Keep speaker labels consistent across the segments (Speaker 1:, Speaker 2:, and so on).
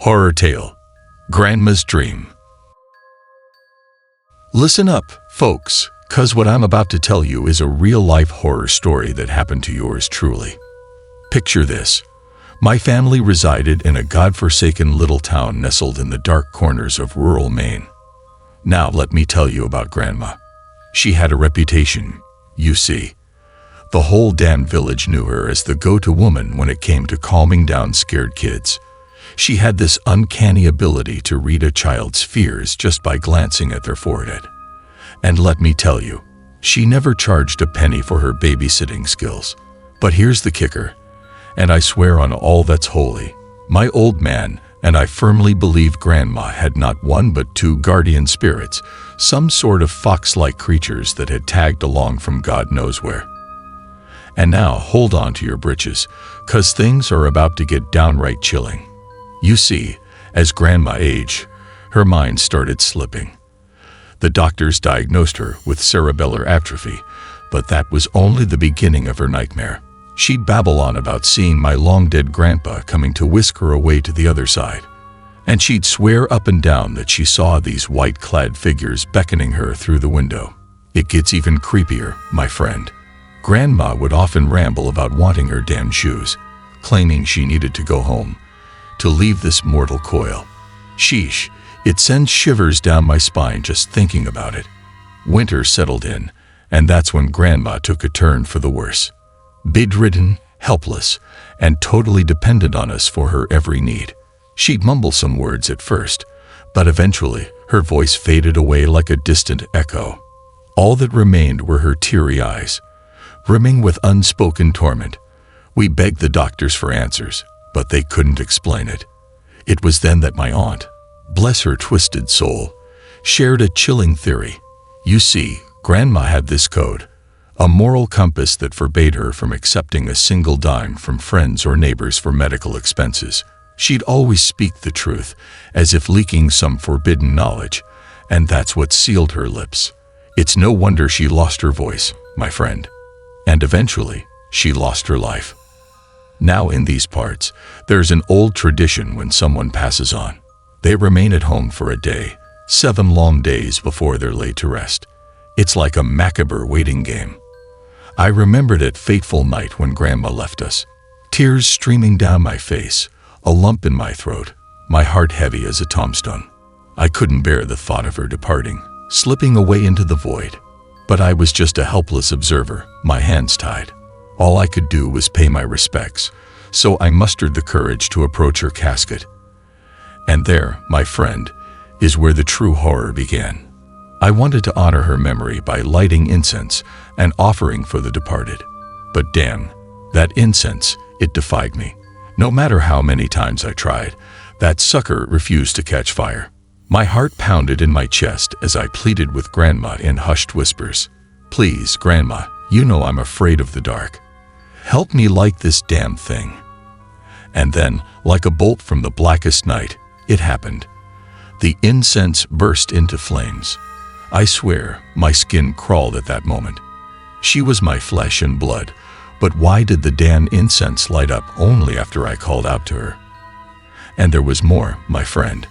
Speaker 1: Horror Tale, Grandma's Dream. Listen up, folks, 'cause what I'm about to tell you is a real-life horror story that happened to yours truly. Picture this. My family resided in a godforsaken little town nestled in the dark corners of rural Maine. Now let me tell you about Grandma. She had a reputation, you see. The whole damn village knew her as the go-to woman when it came to calming down scared kids. She had this uncanny ability to read a child's fears just by glancing at their forehead. And let me tell you, she never charged a penny for her babysitting skills. But here's the kicker, and I swear on all that's holy, my old man and I firmly believe Grandma had not one but two guardian spirits, some sort of fox-like creatures that had tagged along from God knows where. And now hold on to your britches, 'cause things are about to get downright chilling. You see, as Grandma aged, her mind started slipping. The doctors diagnosed her with cerebellar atrophy, but that was only the beginning of her nightmare. She'd babble on about seeing my long-dead grandpa coming to whisk her away to the other side. And she'd swear up and down that she saw these white-clad figures beckoning her through the window. It gets even creepier, my friend. Grandma would often ramble about wanting her damn shoes, claiming she needed to go home, to leave this mortal coil. Sheesh, it sends shivers down my spine just thinking about it. Winter settled in, and that's when Grandma took a turn for the worse. Bedridden, helpless, and totally dependent on us for her every need. She'd mumble some words at first, but eventually her voice faded away like a distant echo. All that remained were her teary eyes, brimming with unspoken torment. We begged the doctors for answers, but they couldn't explain it. It was then that my aunt, bless her twisted soul, shared a chilling theory. You see, Grandma had this code, a moral compass that forbade her from accepting a single dime from friends or neighbors for medical expenses. She'd always speak the truth, as if leaking some forbidden knowledge, and that's what sealed her lips. It's no wonder she lost her voice, my friend. And eventually, she lost her life. Now in these parts, there's an old tradition when someone passes on. They remain at home for a day, 7 long days before they're laid to rest. It's like a macabre waiting game. I remember that fateful night when Grandma left us. Tears streaming down my face, a lump in my throat, my heart heavy as a tombstone. I couldn't bear the thought of her departing, slipping away into the void. But I was just a helpless observer, my hands tied. All I could do was pay my respects, so I mustered the courage to approach her casket. And there, my friend, is where the true horror began. I wanted to honor her memory by lighting incense and offering for the departed. But damn, that incense, it defied me. No matter how many times I tried, that sucker refused to catch fire. My heart pounded in my chest as I pleaded with Grandma in hushed whispers. Please, Grandma, you know I'm afraid of the dark. Help me light this damn thing. And then, like a bolt from the blackest night, it happened. The incense burst into flames. I swear, my skin crawled at that moment. She was my flesh and blood, but why did the damn incense light up only after I called out to her? And there was more, my friend.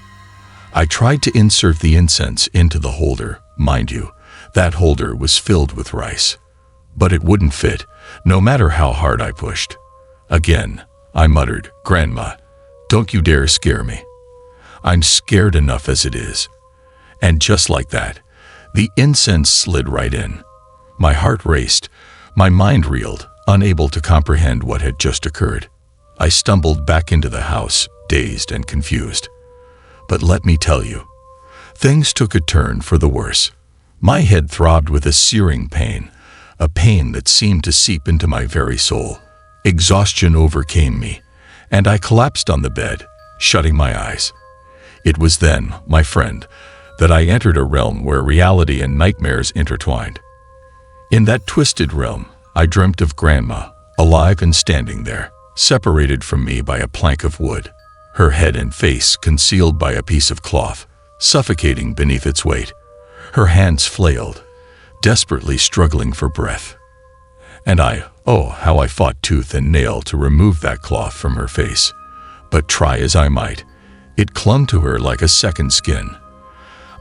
Speaker 1: I tried to insert the incense into the holder, mind you, that holder was filled with rice. But it wouldn't fit, no matter how hard I pushed. Again, I muttered, Grandma, don't you dare scare me. I'm scared enough as it is. And just like that, the incense slid right in. My heart raced, my mind reeled, unable to comprehend what had just occurred. I stumbled back into the house, dazed and confused. But let me tell you, things took a turn for the worse. My head throbbed with a searing pain, a pain that seemed to seep into my very soul. Exhaustion overcame me, and I collapsed on the bed, shutting my eyes. It was then, my friend, that I entered a realm where reality and nightmares intertwined. In that twisted realm, I dreamt of Grandma, alive and standing there, separated from me by a plank of wood, her head and face concealed by a piece of cloth, suffocating beneath its weight. Her hands flailed, desperately struggling for breath. And oh, how I fought tooth and nail to remove that cloth from her face. But try as I might, It clung to her like a second skin.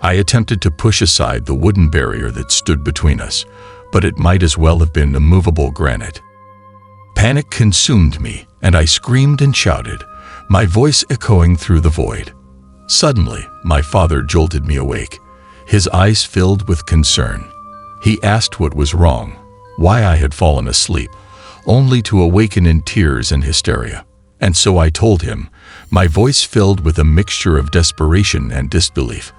Speaker 1: I attempted to push aside the wooden barrier that stood between us, but it might as well have been immovable granite. Panic consumed me, and I screamed and shouted, my voice echoing through the void. Suddenly, my father jolted me awake, his eyes filled with concern. He asked what was wrong, why I had fallen asleep, only to awaken in tears and hysteria. And so I told him, my voice filled with a mixture of desperation and disbelief.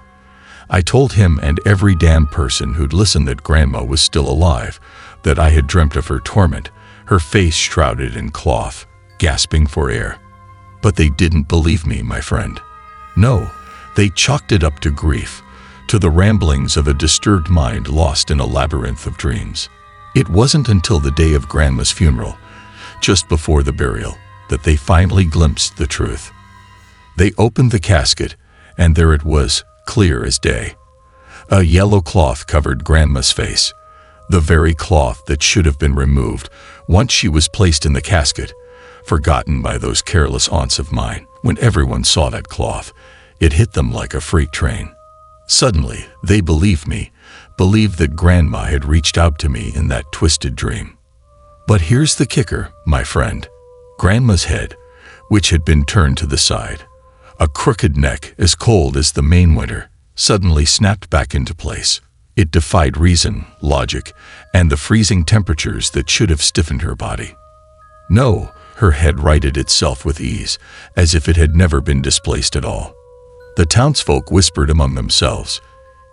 Speaker 1: I told him and every damn person who'd listened that Grandma was still alive, that I had dreamt of her torment, her face shrouded in cloth, gasping for air. But they didn't believe me, my friend. No, they chalked it up to grief, to the ramblings of a disturbed mind lost in a labyrinth of dreams. It wasn't until the day of Grandma's funeral, just before the burial, that they finally glimpsed the truth. They opened the casket, and there it was, clear as day. A yellow cloth covered Grandma's face, the very cloth that should have been removed once she was placed in the casket, forgotten by those careless aunts of mine. When everyone saw that cloth, it hit them like a freight train. Suddenly, they believed me, believed that Grandma had reached out to me in that twisted dream. But here's the kicker, my friend. Grandma's head, which had been turned to the side, a crooked neck as cold as the Maine winter, suddenly snapped back into place. It defied reason, logic, and the freezing temperatures that should have stiffened her body. No, her head righted itself with ease, as if it had never been displaced at all. The townsfolk whispered among themselves,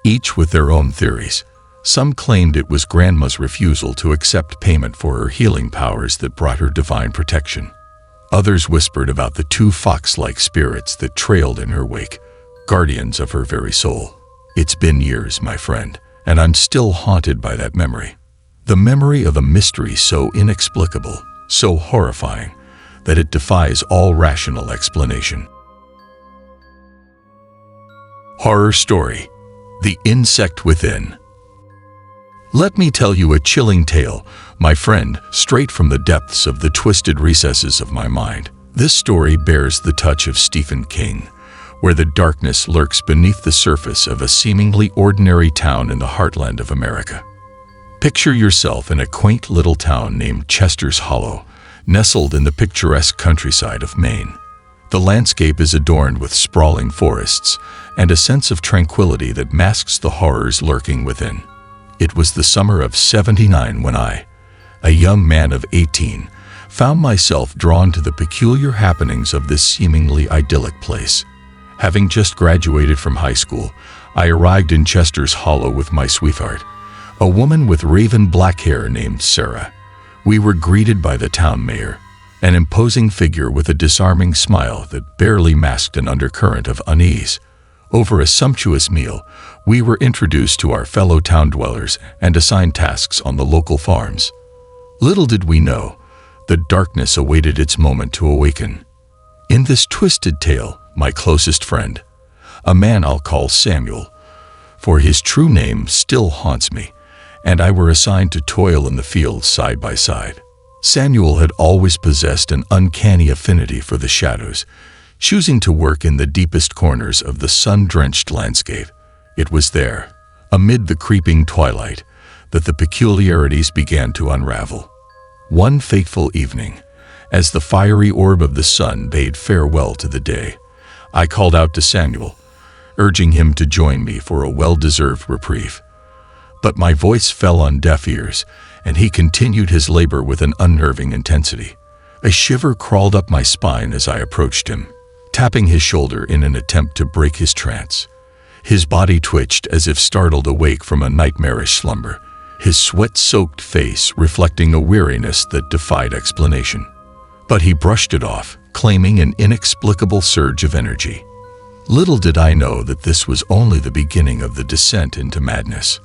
Speaker 1: each with their own theories. Some claimed it was Grandma's refusal to accept payment for her healing powers that brought her divine protection. Others whispered about the two fox-like spirits that trailed in her wake, guardians of her very soul. It's been years, my friend, and I'm still haunted by that memory. The memory of a mystery so inexplicable, so horrifying, that it defies all rational explanation. Horror story: The Insect Within. Let me tell you a chilling tale, my friend, straight from the depths of the twisted recesses of my mind. This story bears the touch of Stephen King, where the darkness lurks beneath the surface of a seemingly ordinary town in the heartland of America. Picture yourself in a quaint little town named Chester's Hollow, nestled in the picturesque countryside of Maine. The landscape is adorned with sprawling forests and a sense of tranquility that masks the horrors lurking within. It was the summer of '79 when I, a young man of 18, found myself drawn to the peculiar happenings of this seemingly idyllic place. Having just graduated from high school, I arrived in Chester's Hollow with my sweetheart, a woman with raven black hair named Sarah. We were greeted by the town mayor, an imposing figure with a disarming smile that barely masked an undercurrent of unease. Over a sumptuous meal, we were introduced to our fellow town dwellers and assigned tasks on the local farms. Little did we know, the darkness awaited its moment to awaken. In this twisted tale, my closest friend, a man I'll call Samuel, for his true name still haunts me, and I were assigned to toil in the fields side by side. Samuel had always possessed an uncanny affinity for the shadows, choosing to work in the deepest corners of the sun-drenched landscape. It was there, amid the creeping twilight, that the peculiarities began to unravel. One fateful evening, as the fiery orb of the sun bade farewell to the day, I called out to Samuel, urging him to join me for a well-deserved reprieve. But my voice fell on deaf ears, and he continued his labor with an unnerving intensity. A shiver crawled up my spine as I approached him, tapping his shoulder in an attempt to break his trance. His body twitched as if startled awake from a nightmarish slumber, his sweat-soaked face reflecting a weariness that defied explanation. But he brushed it off, claiming an inexplicable surge of energy. Little did I know that this was only the beginning of the descent into madness.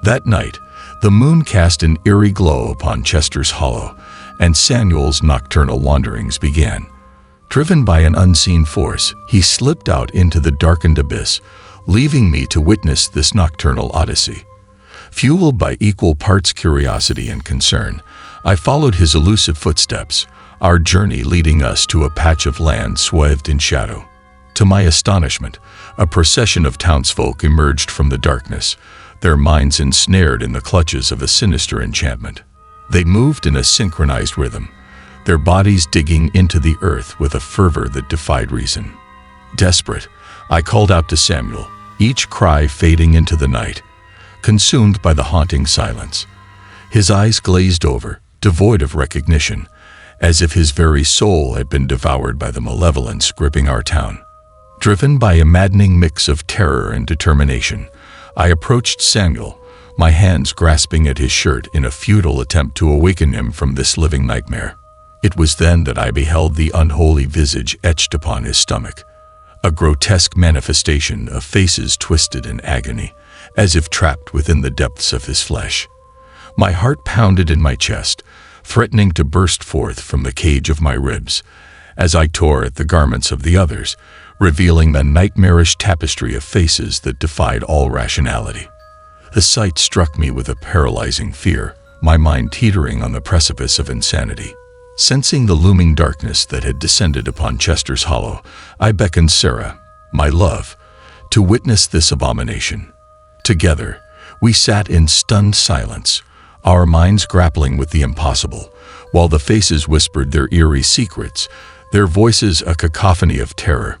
Speaker 1: That night, the moon cast an eerie glow upon Chester's Hollow, and Samuel's nocturnal wanderings began. Driven by an unseen force, he slipped out into the darkened abyss, leaving me to witness this nocturnal odyssey. Fueled by equal parts curiosity and concern, I followed his elusive footsteps, our journey leading us to a patch of land swathed in shadow. To my astonishment, a procession of townsfolk emerged from the darkness, their minds ensnared in the clutches of a sinister enchantment. They moved in a synchronized rhythm, their bodies digging into the earth with a fervor that defied reason. Desperate, I called out to Samuel, each cry fading into the night, consumed by the haunting silence. His eyes glazed over, devoid of recognition, as if his very soul had been devoured by the malevolence gripping our town. Driven by a maddening mix of terror and determination, I approached Samuel, my hands grasping at his shirt in a futile attempt to awaken him from this living nightmare. It was then that I beheld the unholy visage etched upon his stomach, a grotesque manifestation of faces twisted in agony, as if trapped within the depths of his flesh. My heart pounded in my chest, threatening to burst forth from the cage of my ribs, as I tore at the garments of the others, revealing a nightmarish tapestry of faces that defied all rationality. The sight struck me with a paralyzing fear, my mind teetering on the precipice of insanity. Sensing the looming darkness that had descended upon Chester's Hollow, I beckoned Sarah, my love, to witness this abomination. Together, we sat in stunned silence, our minds grappling with the impossible, while the faces whispered their eerie secrets, their voices a cacophony of terror.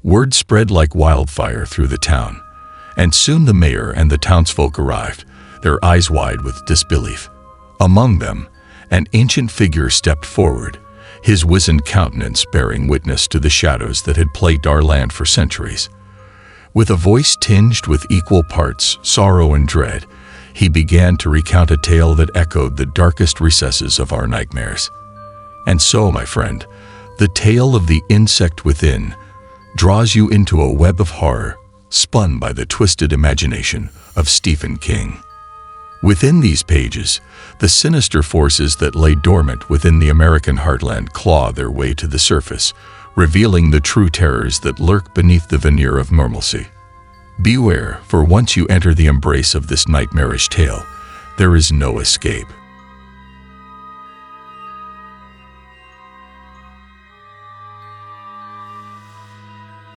Speaker 1: Word spread like wildfire through the town, and soon the mayor and the townsfolk arrived, their eyes wide with disbelief. Among them, an ancient figure stepped forward, his wizened countenance bearing witness to the shadows that had plagued our land for centuries. With a voice tinged with equal parts sorrow and dread, he began to recount a tale that echoed the darkest recesses of our nightmares. And so, my friend, the tale of the insect within draws you into a web of horror spun by the twisted imagination of Stephen King. Within these pages, the sinister forces that lay dormant within the American heartland claw their way to the surface, revealing the true terrors that lurk beneath the veneer of normalcy. Beware, for once you enter the embrace of this nightmarish tale, there is no escape.